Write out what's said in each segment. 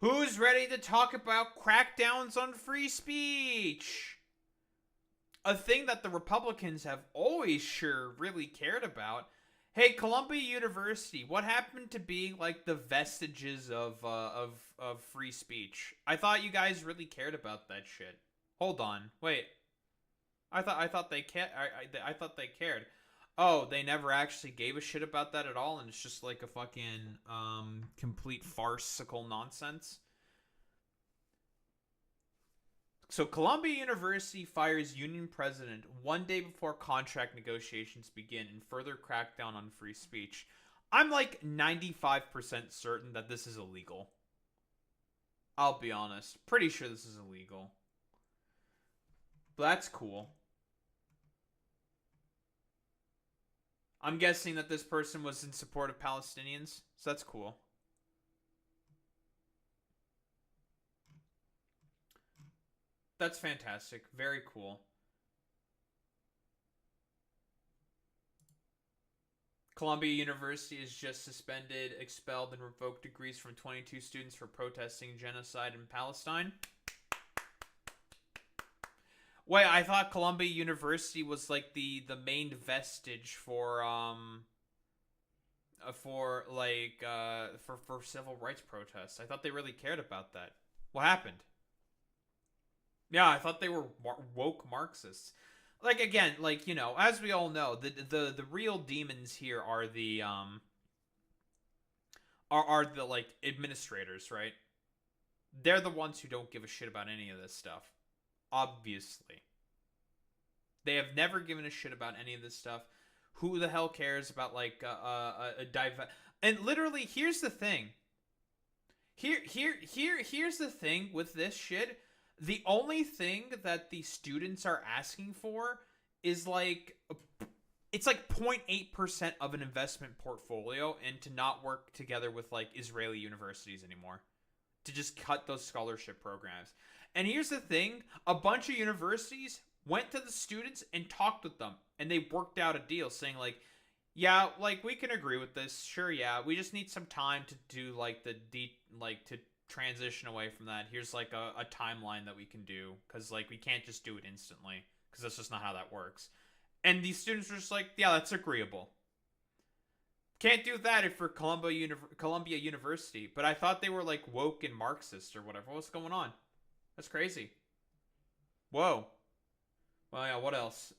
Who's ready to talk about crackdowns on free speech? A thing that the Republicans have always sure really cared about. Hey, Columbia University, what happened to being like the vestiges of free speech? I thought you guys really cared about that shit. Hold on, wait. I thought they I thought they cared. Oh, they never actually gave a shit about that at all, and it's just like a fucking complete farcical nonsense. So Columbia University fires union president one day before contract negotiations begin in further crackdown on free speech. I'm like 95% certain that this is illegal. I'll be honest. Pretty sure this is illegal. But that's cool. I'm guessing that this person was in support of Palestinians, so that's cool. That's fantastic. Very cool. Columbia University has just suspended, expelled, and revoked degrees from 22 students for protesting genocide in Palestine. Wait, I thought Columbia University was like the main vestige for civil rights protests. I thought they really cared about that. What happened? Yeah, I thought they were woke Marxists. Like again, like as we all know, the real demons here are the like administrators, right? They're the ones who don't give a shit about any of this stuff. Obviously, they have never given a shit about any of this stuff. Who the hell cares about like a dive? And literally, here's the thing. Here's the thing with this shit. The only thing that the students are asking for is like it's like 0.8% of an investment portfolio and to not work together with like Israeli universities anymore. To just cut those scholarship programs. And here's the thing, a bunch of universities went to the students and talked with them and they worked out a deal saying like, yeah, like we can agree with this. Sure, yeah. We just need some time to do like to transition away from that. Here's like a timeline that we can do cuz like we can't just do it instantly cuz that's just not how that works. And these students were just like, yeah, that's agreeable. Can't do that if for Columbia University, but I thought they were like woke and Marxist or whatever. What's going on? That's crazy. Whoa. Well, yeah, what else?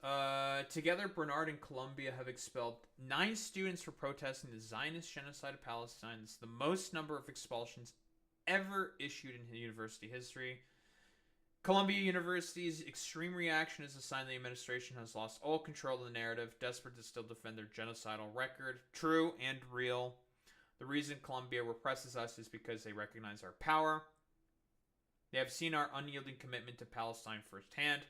Together, Bernard and Columbia have expelled 9 students for protesting the Zionist genocide of Palestine. This is the most number of expulsions ever issued in university history. Columbia University's extreme reaction is a sign the administration has lost all control of the narrative, desperate to still defend their genocidal record. True and real. The reason Columbia represses us is because they recognize our power. They have seen our unyielding commitment to Palestine firsthand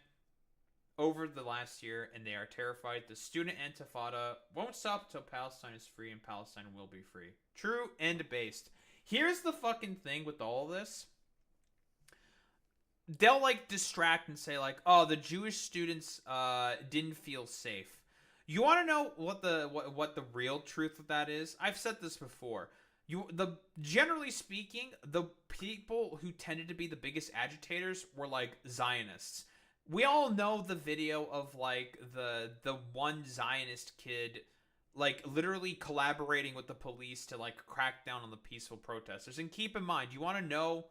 over the last year, and they are terrified. The student intifada won't stop until Palestine is free, and Palestine will be free. True and based. Here's the fucking thing with all this. They'll like distract and say like, oh, the Jewish students didn't feel safe. You want to know what the real truth of that is? I've said this before. Generally speaking, the people who tended to be the biggest agitators were like Zionists. We all know the video of like the one Zionist kid like literally collaborating with the police to like crack down on the peaceful protesters. And keep in mind, you want to know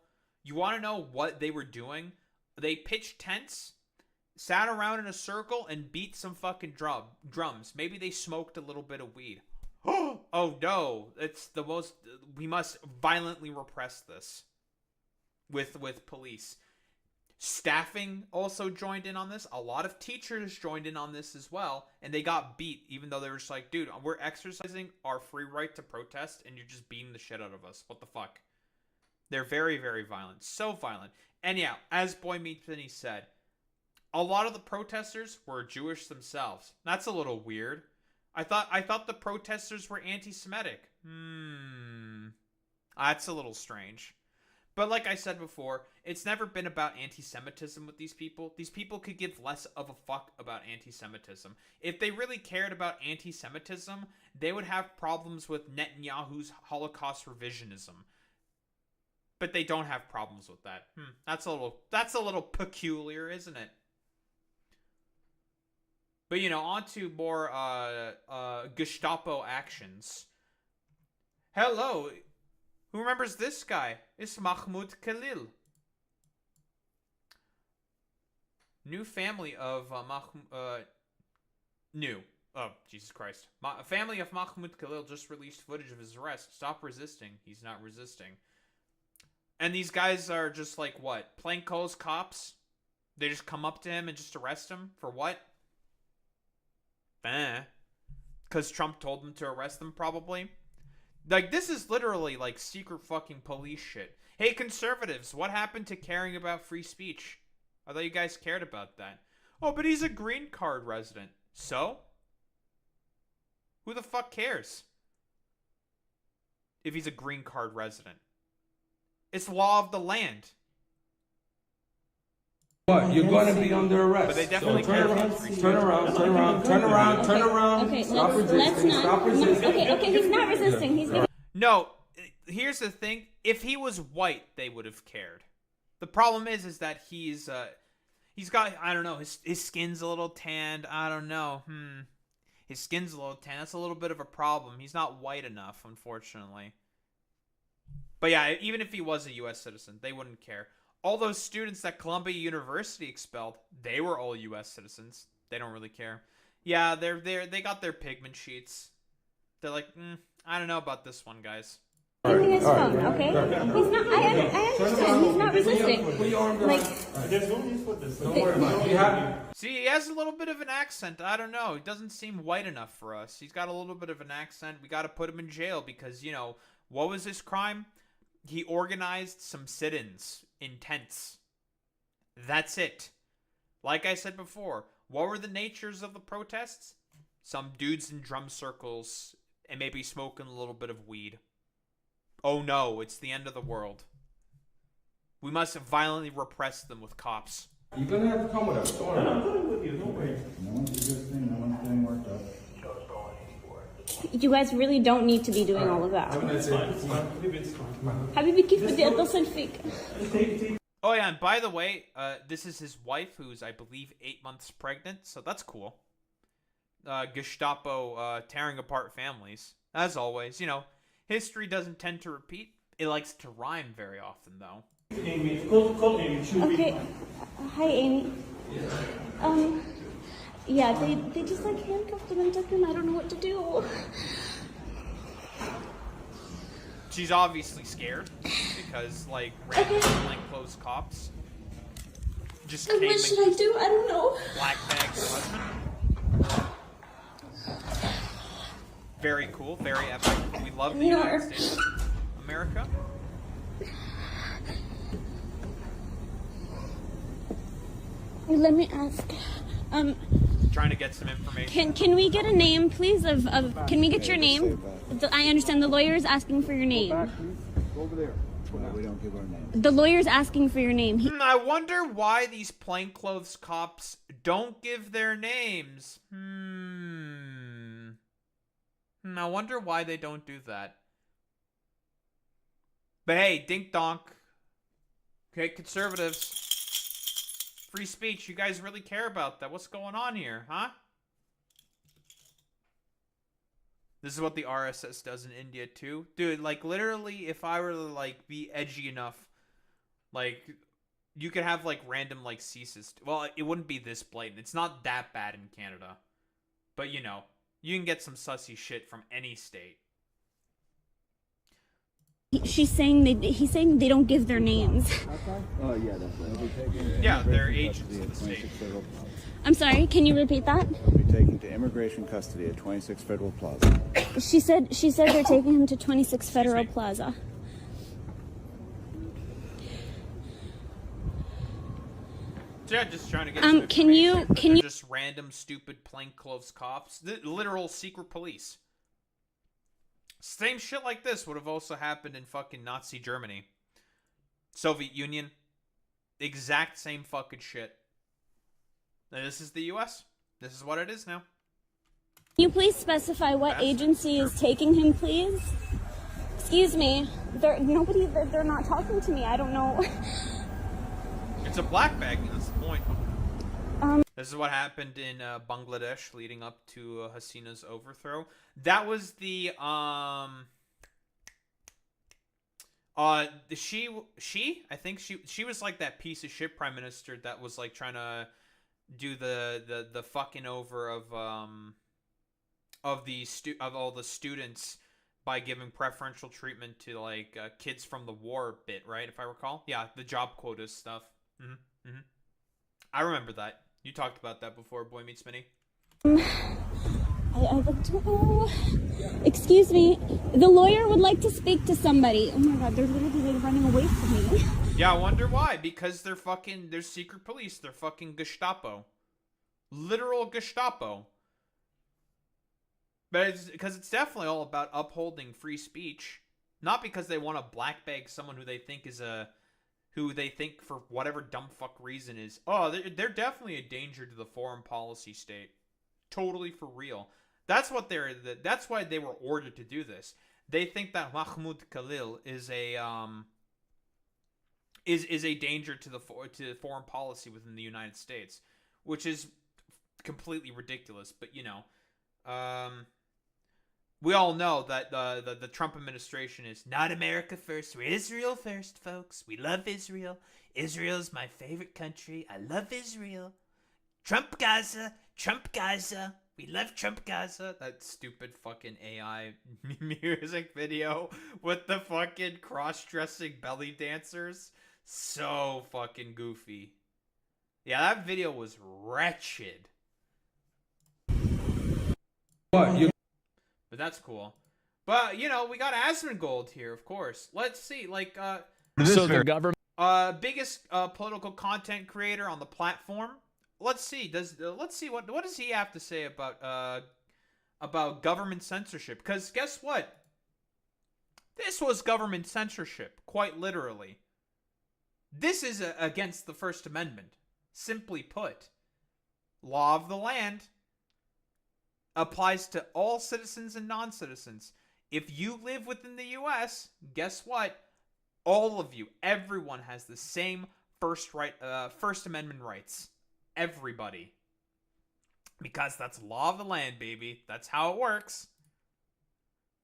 what they were doing? They pitched tents, sat around in a circle, and beat some fucking drums. Maybe they smoked a little bit of weed. Oh no, it's the most. We must violently repress this with police. Staffing also joined in on this. A lot of teachers joined in on this as well, and they got beat, even though they were just like, dude, we're exercising our free right to protest, and you're just beating the shit out of us. What the fuck? They're very, very violent. So violent. And yeah, as Boy Meets Penny said, a lot of the protesters were Jewish themselves. That's a little weird. I thought the protesters were anti-Semitic. That's a little strange. But like I said before, it's never been about anti-Semitism with these people. These people could give less of a fuck about anti-Semitism. If they really cared about anti-Semitism, they would have problems with Netanyahu's Holocaust revisionism. but they don't have problems with that. That's a little peculiar, isn't it? But you know, on to more Gestapo actions. Hello, who remembers this guy? It's Mahmoud Khalil. New family of Oh, Jesus Christ. A family of Mahmoud Khalil just released footage of his arrest. Stop resisting. He's not resisting. And these guys are just like, what? Plainclothes cops? They just come up to him and just arrest him? For what? Because Trump told them to arrest them, probably. Like, this is literally, like, secret fucking police shit. Hey, conservatives, what happened to caring about free speech? I thought you guys cared about that. Oh, but he's a green card resident. So? Who the fuck cares? If he's a green card resident. It's law of the land. What? You're going to be under arrest. But they definitely so turn around. Okay, Stop let's resisting. not. Stop resisting. Okay, he's not resisting. He's gonna... No, here's the thing. If he was white, they would have cared. The problem is that he's got, I don't know, his skin's a little tanned. I don't know. His skin's a little tan. That's a little bit of a problem. He's not white enough, unfortunately. But yeah, even if he was a U.S. citizen, they wouldn't care. All those students that Columbia University expelled, they were all U.S. citizens. They don't really care. Yeah, they got their pigment sheets. They're like, I don't know about this one, guys. Using his phone, okay? He's not. I understand. He's not resisting. Like, there's no need for this. Don't worry about it. See, he has a little bit of an accent. I don't know. He doesn't seem white enough for us. He's got a little bit of an accent. We got to put him in jail because, you know, what was his crime? He organized some sit-ins in tents. That's it. Like I said before, what were the natures of the protests? Some dudes in drum circles and maybe smoking a little bit of weed. Oh no, it's the end of the world. We must violently repress them with cops. You're going to have to come with us. Don't worry. I'm coming with you, don't worry. No one's resisting, no one's getting worked up. you guys really don't need to be doing all of that. It's fine, it's fine. It's fine. حبيبي كيف بدي اتصل فيك؟ Oh yeah, and by the way, this is his wife, who's I believe 8 months pregnant, so that's cool. Gestapo tearing apart families, as always. You know, history doesn't tend to repeat. It likes to rhyme very often, though. Amy, call Amy. Okay. Hi, Amy. Yeah, they just like handcuffed him and took him. I don't know what to do. She's obviously scared because, like, random plainclothes cops just came What should I do? I don't know. black bags her husband. Very cool, very epic. We love the United States of America. Let me ask. Trying to get some information. Can we get a name, please? Can we get your name? I understand the lawyer is asking for your name. Go over there. We don't give our name. The lawyer's asking for your name. I wonder why these plainclothes cops don't give their names. I wonder why they don't do that. But hey, dink donk. Okay, conservatives. Free speech, you guys really care about that. What's going on here, huh? This is what the RSS does in India too. Dude, like literally if I were to like be edgy enough, like you could have like random like ceases. Well, it wouldn't be this blatant. It's not that bad in Canada. But you know, you can get some sussy shit from any state. He's saying they don't give their names. Oh, yeah, that's right. Yeah, they're agents of the state. I'm sorry, can you repeat that? Be taken to immigration custody at 26 Federal Plaza. She said they're taking him to 26 Federal Plaza. Yeah, just trying to get can you just random stupid plainclothes cops, literal secret police. Same shit like this would have also happened in fucking Nazi Germany. Soviet Union. Exact same fucking shit. And this is the US. This is what it is now. Can you please specify what agency is taking him, please? Excuse Excuse me. They're not talking to me. I don't know. It's a black bag. That's the point. This is what happened in Bangladesh leading up to Hasina's overthrow. That was the I think she was like that piece of shit prime minister that was like trying to do the fucking over of all the students by giving preferential treatment to like kids from the war bit, right? If I recall, yeah, the job quotas stuff. I remember that. You talked about that before, Boy Meets Minnie. I don't know. Excuse me. The lawyer would like to speak to somebody. Oh my god, they're literally running away from me. Yeah, I wonder why. Because they're secret police. They're fucking Gestapo. Literal Gestapo. But it's because it's definitely all about upholding free speech. Not because they want to black bag someone who they think for whatever dumb fuck reason is, they're definitely a danger to the foreign policy state. Totally for real. That's why they were ordered to do this. They think that Mahmoud Khalil is a danger to foreign policy within the United States, which is completely ridiculous. But we all know that the Trump administration is not America first. We're Israel first, folks. We love Israel. Israel's my favorite country. I love Israel. Trump Gaza. Trump Gaza. We love Trump Gaza. That stupid fucking AI music video with the fucking cross-dressing belly dancers. So fucking goofy. Yeah, that video was wretched. What? But that's cool. But, we got Asmongold here, of course. Let's see, So the government... biggest political content creator on the platform. Let's see. What does he have to say about government censorship? Because guess what? This was government censorship, quite literally. This is against the First Amendment. Simply put, law of the land applies to all citizens and non-citizens. If you live within the U.S., guess what? All of you, everyone has the same First Amendment rights. Everybody. Because that's law of the land, baby. That's how it works.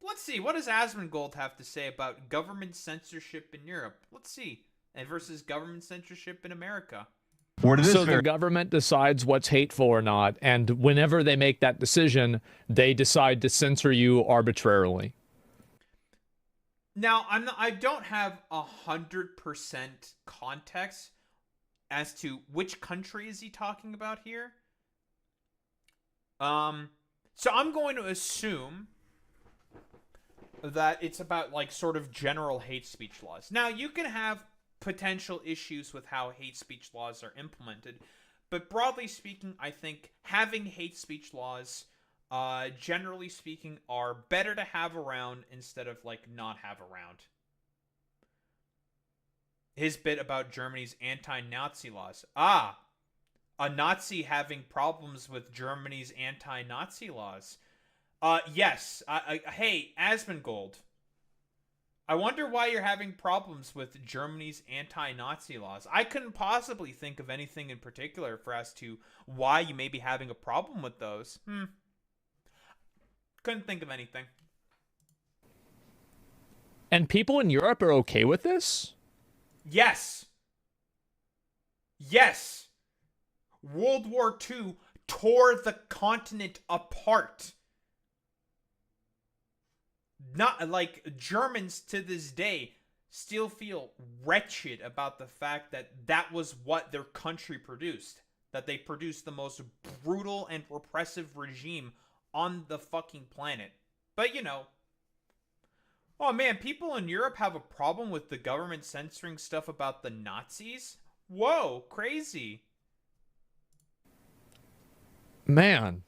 Let's see. What does Asmongold have to say about government censorship in Europe? Let's see. And versus government censorship in America. So the government decides what's hateful or not, and whenever they make that decision, they decide to censor you arbitrarily. Now, I don't have 100% context as to which country is he talking about here. So I'm going to assume that it's about sort of general hate speech laws. Now, you can have potential issues with how hate speech laws are implemented, but broadly speaking, I think having hate speech laws, generally speaking, are better to have around instead of not have around. His bit about Germany's anti-Nazi laws. A Nazi having problems with Germany's anti-Nazi laws. Yes. Hey, Asmongold. I wonder why you're having problems with Germany's anti-Nazi laws. I couldn't possibly think of anything in particular as to why you may be having a problem with those. Couldn't think of anything. And people in Europe are okay with this? Yes. Yes. World War II tore the continent apart. Not Germans to this day still feel wretched about the fact that that was what their country produced. That they produced the most brutal and repressive regime on the fucking planet. But oh man, people in Europe have a problem with the government censoring stuff about the Nazis? Whoa, crazy. Man.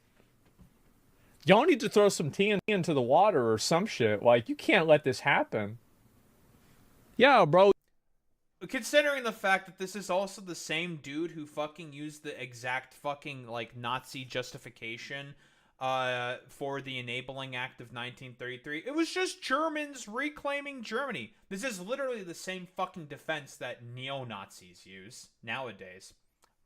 Y'all need to throw some TNT into the water or some shit. You can't let this happen. Yeah, bro. Considering the fact that this is also the same dude who fucking used the exact fucking Nazi justification for the Enabling Act of 1933. It was just Germans reclaiming Germany. This is literally the same fucking defense that neo-Nazis use nowadays.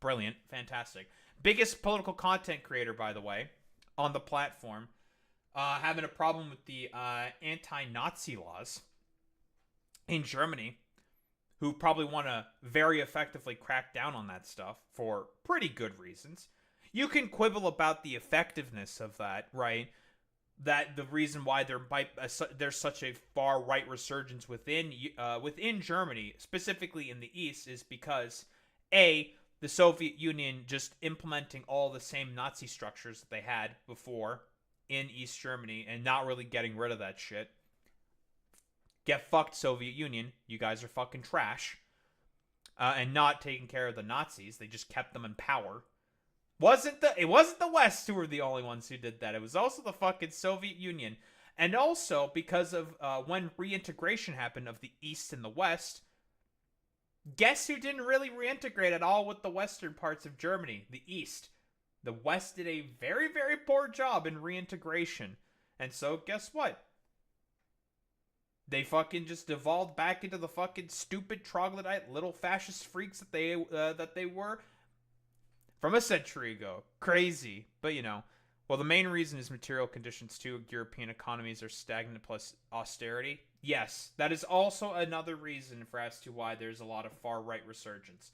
Brilliant. Fantastic. Biggest political content creator, by the way, on the platform. Having a problem with the anti-Nazi laws in Germany, who probably want to very effectively crack down on that stuff for pretty good reasons. You can quibble about the effectiveness of that, right? That the reason why there's such a far right resurgence within Germany, specifically in the East, is because the Soviet Union just implementing all the same Nazi structures that they had before in East Germany and not really getting rid of that shit. Get fucked, Soviet Union. You guys are fucking trash. And not taking care of the Nazis. They just kept them in power. It wasn't the West who were the only ones who did that. It was also the fucking Soviet Union. And also, because of when reintegration happened of the East and the West, guess who didn't really reintegrate at all with the western parts of Germany? The East. The West did a very, very poor job in reintegration. And so, guess what? They fucking just devolved back into the fucking stupid troglodyte little fascist freaks that they were from a century ago. Crazy. But, well, the main reason is material conditions, too. European economies are stagnant plus austerity. Yes, that is also another reason for as to why there's a lot of far-right resurgence.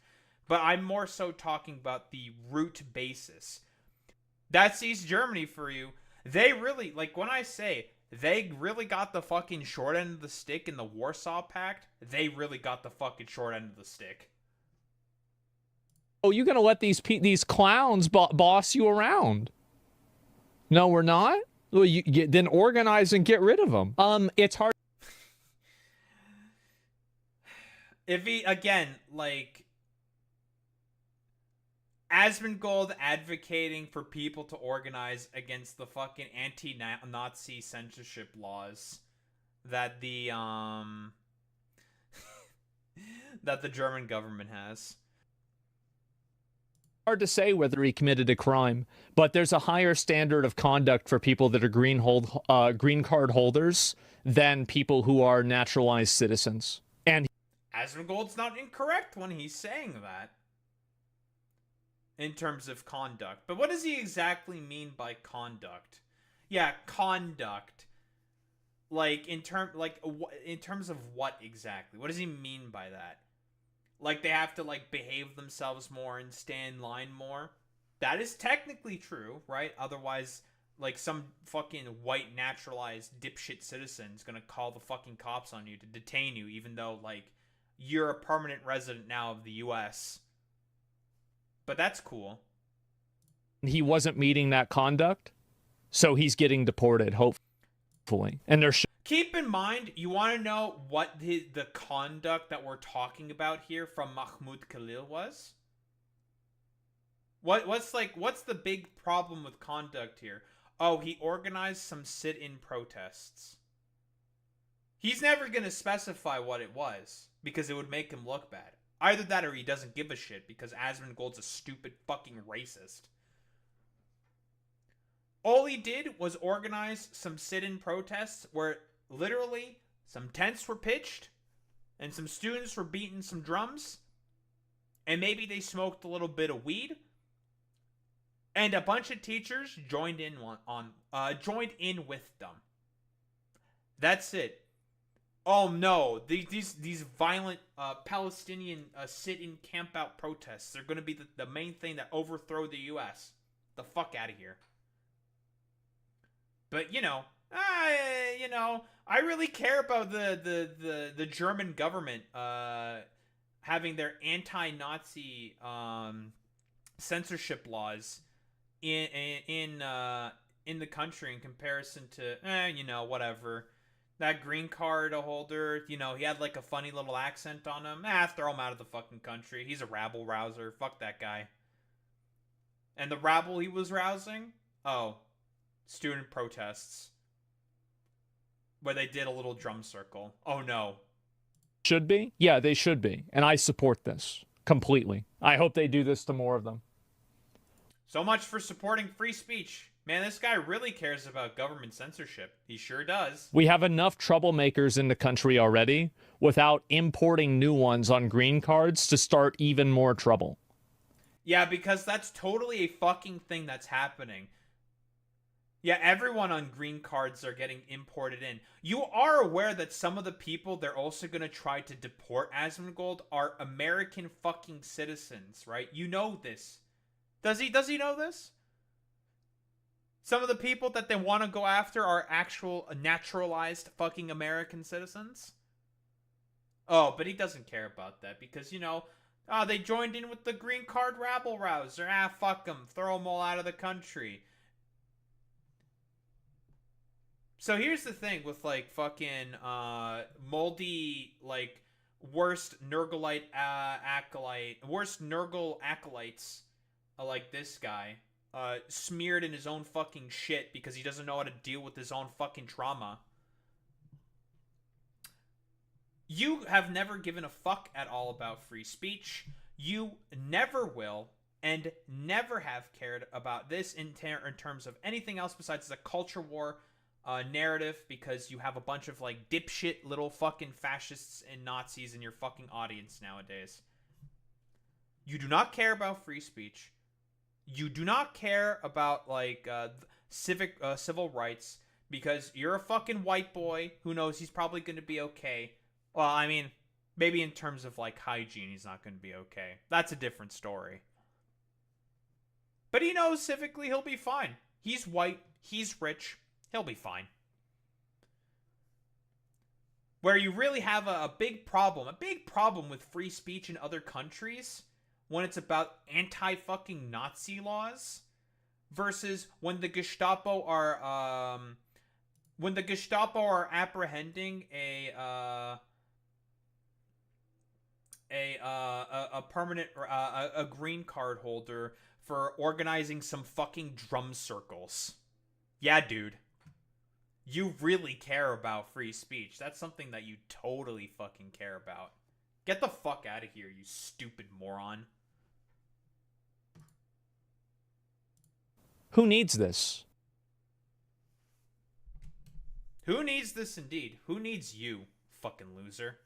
But I'm more so talking about the root basis. That's East Germany for you. They really, when I say they really got the fucking short end of the stick in the Warsaw Pact, they really got the fucking short end of the stick. Oh, you gonna let these clowns boss you around? No, we're not. Well, then organize and get rid of them. It's hard. If he Asmongold advocating for people to organize against the fucking anti-Nazi censorship laws that the that the German government has. Hard to say whether he committed a crime, but there's a higher standard of conduct for people that are green card holders than people who are naturalized citizens. And Asmongold's not incorrect when he's saying that in terms of conduct. But what does he exactly mean by conduct? Yeah, conduct. In terms of what exactly? What does he mean by that? They have to behave themselves more and stay in line more. That is technically true, right? Otherwise, some fucking white naturalized dipshit citizen's gonna call the fucking cops on you to detain you, even though you're a permanent resident now of the U.S. But that's cool. he wasn't meeting that conduct, so he's getting deported, hopefully. And there's Keep in mind, you want to know what the conduct that we're talking about here from Mahmoud Khalil was? What's the big problem with conduct here? Oh, he organized some sit-in protests. He's never going to specify what it was, because it would make him look bad. Either that or he doesn't give a shit, because Asmongold's a stupid fucking racist. All he did was organize some sit-in protests where literally some tents were pitched and some students were beating some drums and maybe they smoked a little bit of weed and a bunch of teachers joined in with them. That's it. Oh no, these violent Palestinian sit-in camp-out protests, they're going to be the main thing that overthrow the U.S. The fuck out of here. But, I really care about the German government having their anti-Nazi censorship laws in the country in comparison to, whatever. That green card holder, he had like a funny little accent on him. Throw him out of the fucking country. He's a rabble rouser. Fuck that guy. And the rabble he was rousing? Oh, student protests. Where they did a little drum circle. Oh no. should be. Yeah, they should be. And I support this completely. I hope they do this to more of them. So much for supporting free speech. Man, this guy really cares about government censorship. He sure does. We have enough troublemakers in the country already without importing new ones on green cards to start even more trouble. Yeah, because that's totally a fucking thing that's happening. Yeah, everyone on green cards are getting imported in. You are aware that some of the people they're also going to try to deport Asmongold are American fucking citizens, right? You know this. Does he know this? Some of the people that they want to go after are actual naturalized fucking American citizens. Oh, but he doesn't care about that because, you know, they joined in with the green card rabble rouser. Fuck them. Throw them all out of the country. So here's the thing with, like, fucking moldy, like, worst Nurgle acolytes like this guy. Smeared in his own fucking shit because he doesn't know how to deal with his own fucking trauma. You have never given a fuck at all about free speech. You never will and never have cared about this in terms of anything else besides the culture war narrative because you have a bunch of, like, dipshit little fucking fascists and Nazis in your fucking audience nowadays. You do not care about free speech. You do not care about, like, civil rights because you're a fucking white boy who knows he's probably going to be okay. Well, I mean, maybe in terms of, like, hygiene, he's not going to be okay. That's a different story. But he knows civically he'll be fine. He's white. He's rich. He'll be fine. Where you really have a big problem with free speech in other countries when it's about anti-fucking Nazi laws versus when the Gestapo are apprehending a permanent a green card holder for organizing some fucking drum circles. Yeah, dude. You really care about free speech. That's something that you totally fucking care about. Get the fuck out of here, you stupid moron. Who needs this? Who needs this indeed? Who needs you, fucking loser?